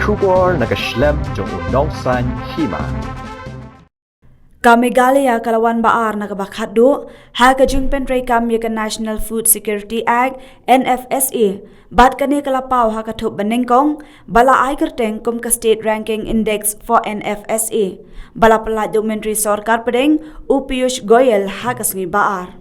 Shubor nagaslem jong unongsan Hima. Ka Meghalaya kalawan baar na Bakhatduh, ha ka Jingpyntreikam ya ka National Food Security Act Nfsa, bat kani kalapaw ha ka thup banengkong, bala ay kerteng kum ka State Ranking Index for Nfsa, bala pala dokumentary sorkar pedeng Piyush Goyal ha ka sngi baar.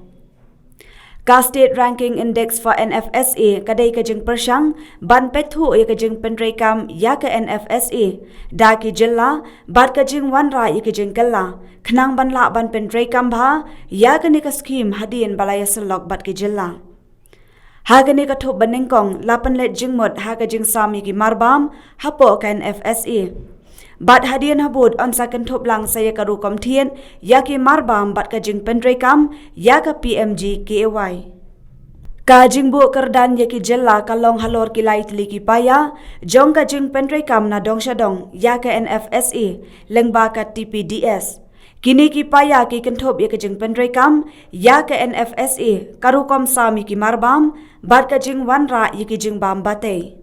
Ka State Ranking Index for Nfsa kadai ka jing persang ban pethu ya ka Jingpyntreikam ya ka Nfsa da ki jilla bat ka jing wanra ya ka jing kalla khnang ban la ban Jingpyntreikam bha ya ka ni ka scheme hadin balaya selok bat ki jilla ha ka ni ka thup banengkong lapan let jingmot ha ka jing sami ki marbam hapo ka Nfsa bat hadian habud on sakan thup lang saya karu komthien ya ki marbam bat ka Jingpyntreikam ya ka PMG KY ka jingbu kerdan ya ki jella kalong halor ki lai tli ki paya jong ka Jingpyntreikam na dong syadong ya ka Nfsa lengba ka TPDS kini ki paya ki kenthop ya ka Jingpyntreikam ya ka Nfsa karu kom sami ki marbam bat ka jingwanra ya ki jingbam bate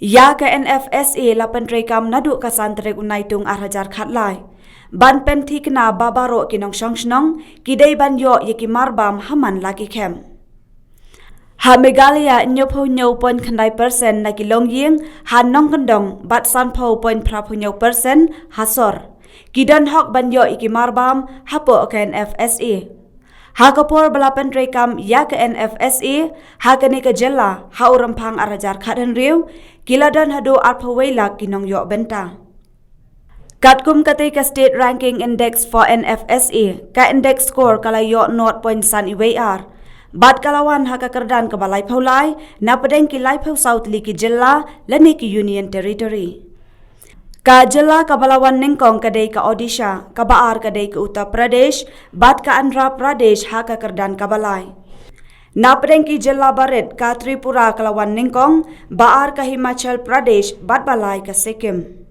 ya ka Nfsa Jingpyntreikam nadu ka santrek unaitung arhajar khatlai ban penti kena babaro kinong syongshnong kidai ban yo yaki marbam haman laki kem ha Meghalaya nyopho nyopon khandai persen na kilong ying han nong kandong bat sanpho point prapho nyop persen hasor kidan hok ban yo iki marbam hapo ka Nfsa ha kapor bala Jingpyntreikam ya ka Nfsa ha kani ka jella ha urampang arajar khadan riu kiladan hado arphawela kinong yo benta katkum katay ka State Ranking Index for Nfsa ka index score kala yo 0.1 bat kalawan ha ka kerdan ka balai phaulai na padeng ki lai phau South li ki jilla lani ki Union Territory ka jilla ka balawan ningkong kadai ka Odisha ka baar kadai ka Uttar Pradesh bat ka Andhra Pradesh ha ka kerdan ka balai na padeng ki jilla baret ka Tripura kalawan ningkong baar ka Himachal Pradesh bat balai ka Sikkim